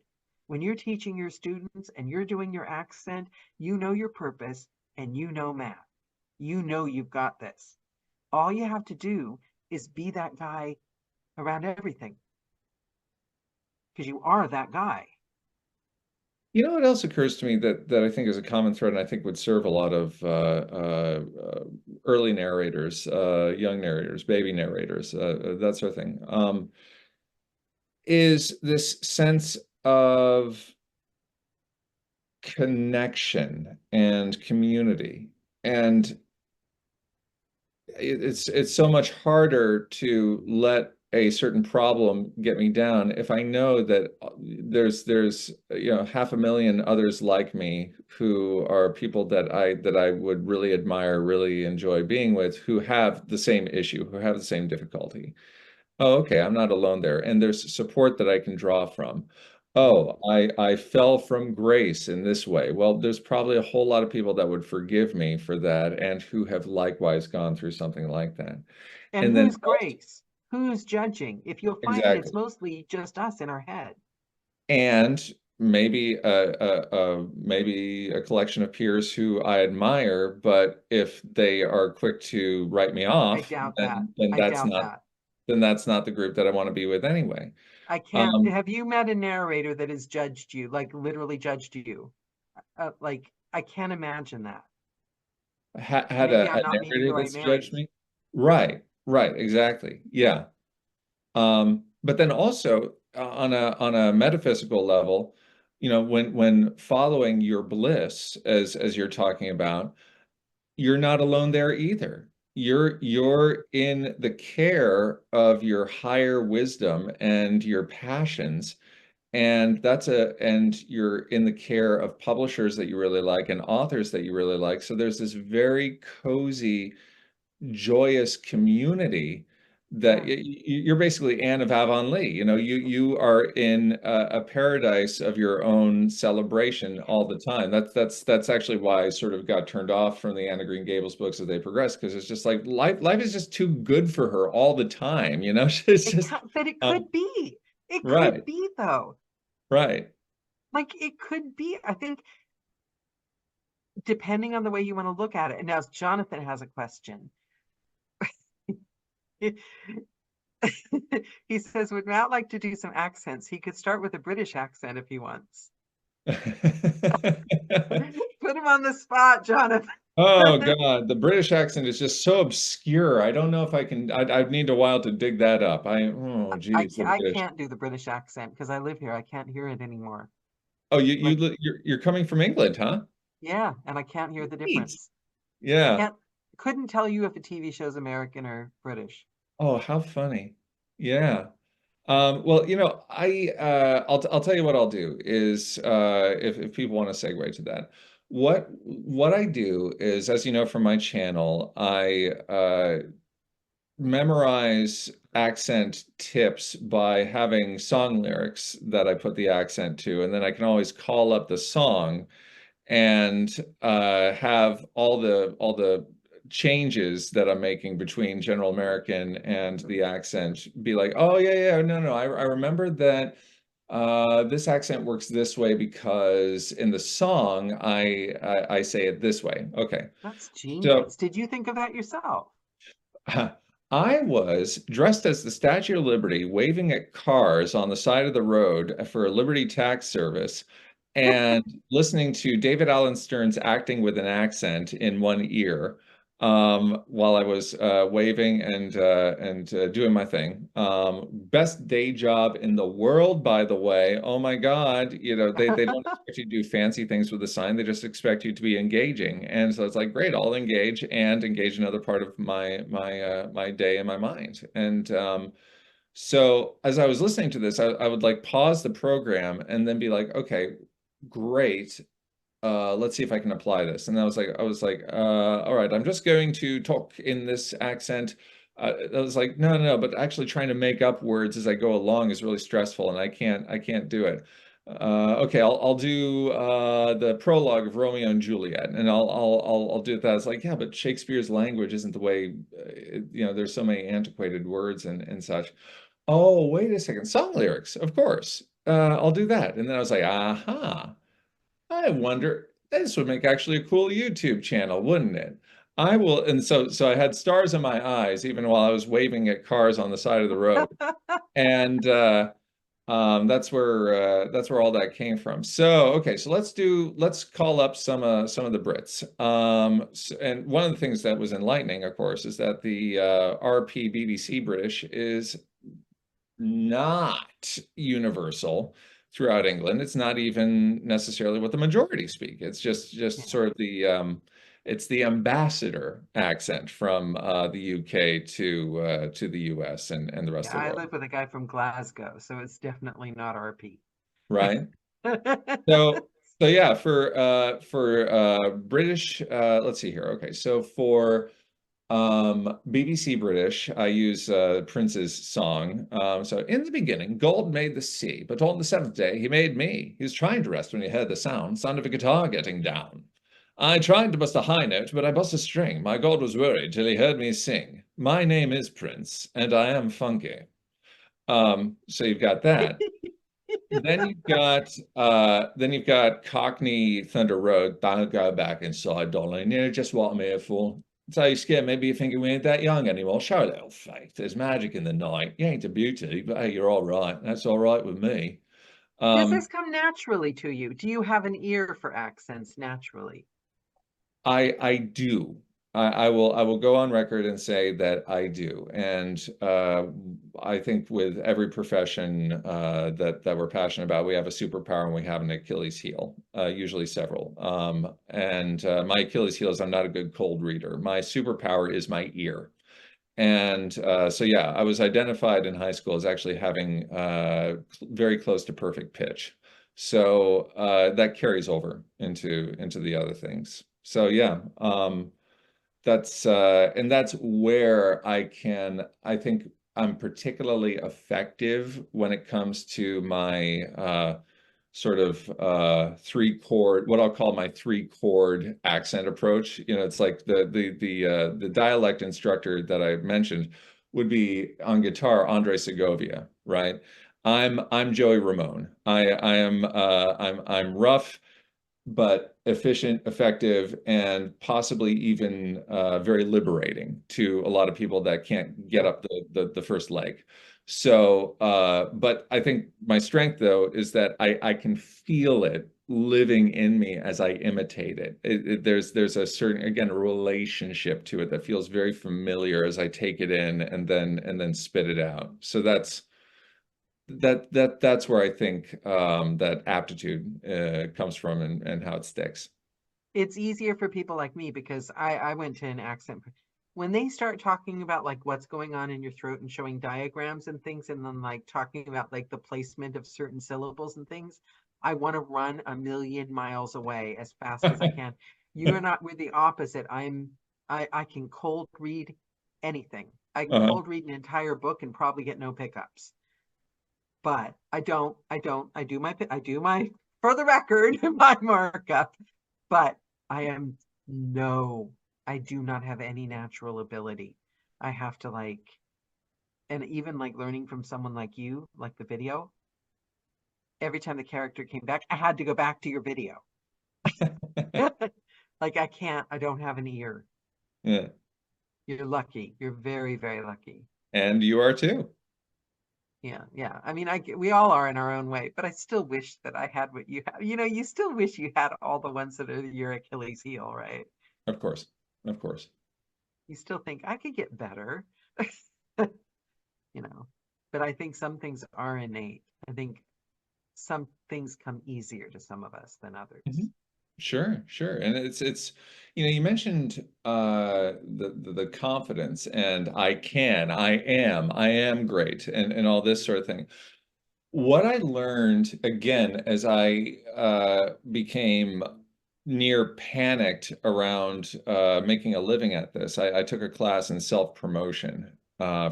When you're teaching your students and you're doing your accent, you know your purpose and you know math. You know you've got this. All you have to do is be that guy around everything because you are that guy. You know what else occurs to me that I think is a common thread, and I think would serve a lot of early narrators, young narrators, baby narrators, that sort of thing, is this sense of connection and community. And it's so much harder to let a certain problem get me down if I know that there's 500,000 others like me who are people that I would really admire, really enjoy being with, who have the same issue, who have the same difficulty. Oh, okay, I'm not alone there. And there's support that I can draw from. Oh, I fell from grace in this way. Well, there's probably a whole lot of people that would forgive me for that and who have likewise gone through something like that. And And then who's also, grace? Who's judging? If you'll find it's exactly. mostly just us in our head. And maybe maybe a collection of peers who I admire, but if they are quick to write me I off, doubt that. then I that's doubt not that. the group that I want to be with anyway. I can't. Um, Have you met a narrator that has judged you, like literally judged you? Like, I can't imagine that. had Maybe I'm a not meeting the narrator right that's judged Marys. me. Right, exactly. Yeah. But then also on a metaphysical level, when following your bliss, as you're talking about, you're not alone there either. You're in the care of your higher wisdom and your passions, and you're in the care of publishers that you really like and authors that you really like. So there's this very cozy, joyous community that Yeah. you're basically Anne of Avonlea. You are in a paradise of your own celebration all the time. That's actually why I sort of got turned off from the Anne of Green Gables books as they progressed, because it's just like life is just too good for her all the time. It's just But it um, could be. It could right, be though. right. Like it could be. I think depending on the way you want to look at it. And now Jonathan has a question. He says, would Matt like to do some accents? He could start with a British accent if he wants. Put him on the spot, Jonathan. Oh God, the British accent is just so obscure. I don't know if I can. I'd need a while to dig that up. Oh geez, the I British. can't do the British accent because I live here. I can't hear it anymore. Oh, Like, you're coming from England, huh? yeah, and I can't hear the Neat. difference. Yeah. Can't couldn't tell you if a TV show's American or British. Oh, how funny. Yeah. Well, I'll tell you what I'll do is if people want to segue to that. What I do is, as you know from my channel, I memorize accent tips by having song lyrics that I put the accent to, and then I can always call up the song and have all the changes that I'm making between General American and the accent be like, oh yeah, yeah, no, no, I remember that this accent works this way because in the song I say it this way. Okay. That's So genius. Did you think of that yourself? I was dressed as the Statue of Liberty, waving at cars on the side of the road for a Liberty tax service, and listening to David Allen Stern's acting with an accent in one ear, while I was waving and doing my thing. Best day job in the world, by the way. Oh my God, they don't expect you to do fancy things with the sign. They just expect you to be engaging. And so it's like, great, I'll engage another part of my day in my mind. And so as I was listening to this, I would like pause the program and then be like, okay, great. Let's see if I can apply this. And all right, I'm just going to talk in this accent. I was like, no, no, no, but actually trying to make up words as I go along is really stressful, and I can't do it. Okay, I'll do the prologue of Romeo and Juliet, and I'll do that. It's like, yeah, but Shakespeare's language isn't the way, there's so many antiquated words and such. Oh, wait a second, song lyrics, of course. I'll do that. And then I was like, aha. I wonder, this would make actually a cool YouTube channel, wouldn't it? I will, and so I had stars in my eyes even while I was waving at cars on the side of the road, and that's where all that came from. So okay, so let's call up some of the Brits. And one of the things that was enlightening, of course, is that the RP BBC British is not universal throughout England. It's not even necessarily what the majority speak. It's just Yeah. sort of it's the ambassador accent from the UK to the US and the rest Yeah, of the I world, live with a guy from Glasgow, so it's definitely not RP. right? So so yeah, for British, let's see here. Okay, so for BBC British, I use Prince's song. So in the beginning, gold made the sea, but on the seventh day, he made me. He was trying to rest when he heard the sound of a guitar getting down. I tried to bust a high note, but I bust a string. My God was worried till he heard me sing. My name is Prince, and I am funky. So you've got that. Then you've got Cockney Thunder Road. Don't go back inside, darling. You know just what I'm here for. So you scared. Maybe you're thinking we ain't that young anymore. Show a little faith. There's magic in the night. You ain't a beauty, but hey, you're all right. That's all right with me. Does Um, this come naturally to you? Do you have an ear for accents naturally? I do. I will go on record and say that I do. And I think with every profession that we're passionate about, we have a superpower and we have an Achilles heel, usually several. And my Achilles heel is I'm not a good cold reader. My superpower is my ear. And so yeah, I was identified in high school as actually having very close to perfect pitch. So that carries over into the other things. So yeah, that's where I think I'm particularly effective when it comes to my sort of three chord, what I'll call my three chord accent approach. It's like the dialect instructor that I mentioned would be on guitar, Andre Segovia, right? I'm Joey Ramone. I'm rough. but efficient, effective, and possibly even very liberating to a lot of people that can't get Yeah. up the first leg. So, but I think my strength though is that I can feel it living in me as I imitate it. There's a certain, again, a relationship to it that feels very familiar as I take it in and then spit it out. So that's where I think that aptitude comes from and how it sticks. It's easier for people like me because I went to an accent. When they start talking about like what's going on in your throat and showing diagrams and things, and then like talking about like the placement of certain syllables and things, I want to run a million miles away as fast as I can. You are not, with the opposite. I can cold read anything. I can Uh-huh. cold read an entire book and probably get no pickups. But I do my, for the record, my markup, but I am no, I do not have any natural ability. I have to like, and even like learning from someone like you, like the video, every time the character came back, I had to go back to your video. Like I don't have an ear. Yeah. You're lucky. You're very, very lucky. And you are too. Yeah, yeah. I mean, we all are in our own way, but I still wish that I had what you have. You still wish you had all the ones that are your Achilles heel, right? Of course. Of course. You still think I could get better, you know. But I think some things are innate. I think some things come easier to some of us than others. Mhm. Sure, sure. And it's you mentioned the confidence and I am great and all this sort of thing. What I learned again as I became near panicked around making a living at this, I took a class in self-promotion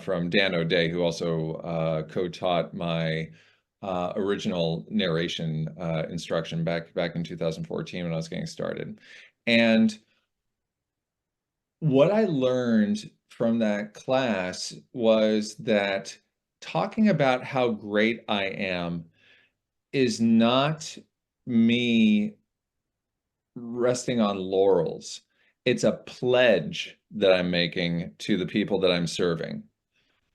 from Dan O'Day, who also co-taught my original narration instruction back in 2014 when I was getting started. And what I learned from that class was that talking about how great I am is not me resting on laurels. It's a pledge that I'm making to the people that I'm serving.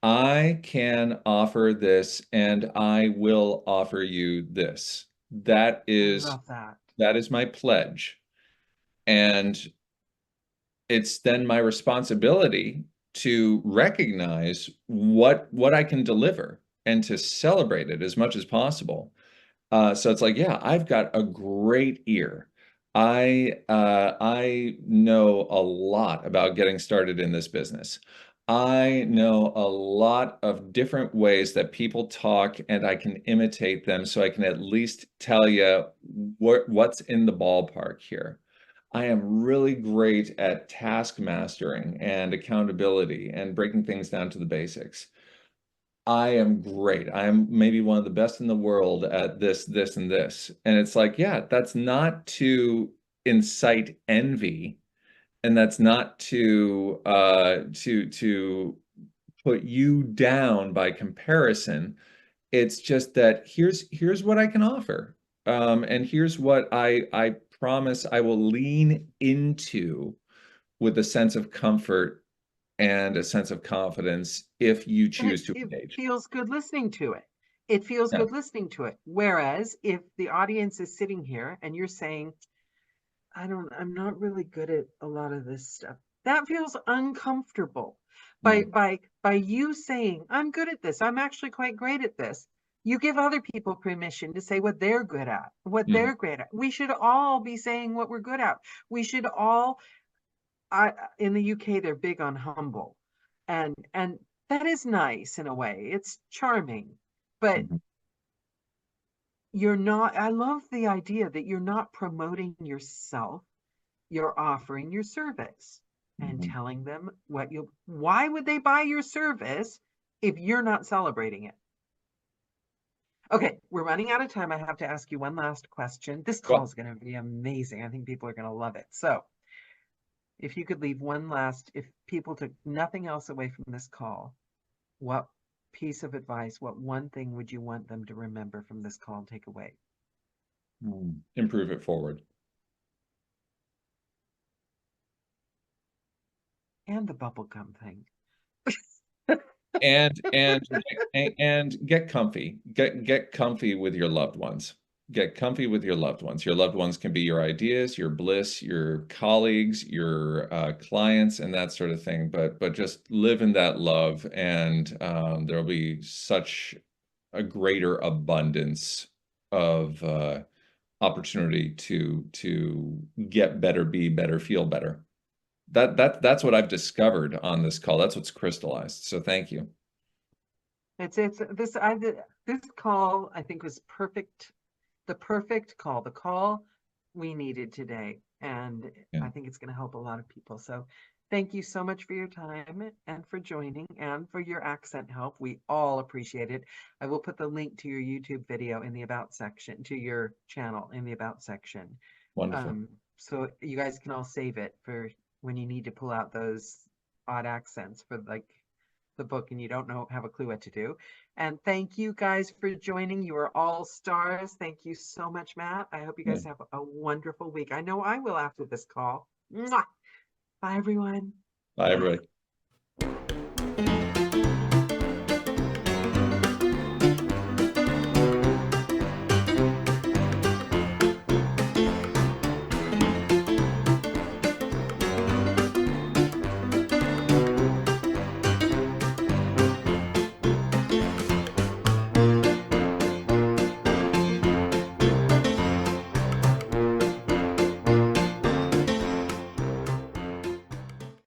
I can offer this and I will offer you this. I love that. That is my pledge. And it's then my responsibility to recognize what I can deliver and to celebrate it as much as possible. So it's like, yeah, I've got a great ear. I know a lot about getting started in this business. I know a lot of different ways that people talk, and I can imitate them, so I can at least tell you what's in the ballpark here. I am really great at task mastering and accountability and breaking things down to the basics. I am great. I am maybe one of the best in the world at this, this, and this. And it's like, yeah, that's not to incite envy, and that's not to put you down by comparison. It's just that here's what I can offer. And here's what I promise I will lean into with a sense of comfort and a sense of confidence if you And choose to it engage. feels good listening to it. It feels Yeah. good listening to it. Whereas if the audience is sitting here and you're saying, I'm not really good at a lot of this stuff, that feels uncomfortable. By Mm. by by you saying, I'm good at this, I'm actually quite great at this, you give other people permission to say what they're good at, what Mhm. they're great at. We should all be saying what we're good at. We should all, in the UK, they're big on humble. And that is nice in a way. It's charming. But Mhm. you're not, I love the idea that you're not promoting yourself, you're offering your service and Mhm. telling them why would they buy your service if you're not celebrating it? Okay, we're running out of time. I have to ask you one last question. This call Well, is going to be amazing. I think people are going to love it. So, if you could leave one last, if people took nothing else away from this call, what piece of advice, what one thing would you want them to remember from this call and take away? improve it forward. and the bubblegum thing. and get comfy. Get comfy with your loved ones. Get comfy with your loved ones. Your loved ones can be your ideas, your bliss, your colleagues, your clients, and that sort of thing. But just live in that love, and there'll be such a greater abundance of opportunity to get better, be better, feel better. That's what I've discovered on this call. That's what's crystallized. So thank you. It's this call, I think, was perfect, the perfect call, the call we needed today. And Yeah. I think it's going to help a lot of people. So thank you so much for your time and for joining and for your accent help. We all appreciate it. I will put the link to your YouTube video in the About section, to your channel in the About section. Wonderful. So you guys can all save it for when you need to pull out those odd accents for like the book and you don't have a clue what to do. And thank you guys for joining. You are all stars. Thank you so much, Matt. I hope you guys have a wonderful week. I know I will after this call. Mwah! Bye, everyone. Bye, everybody.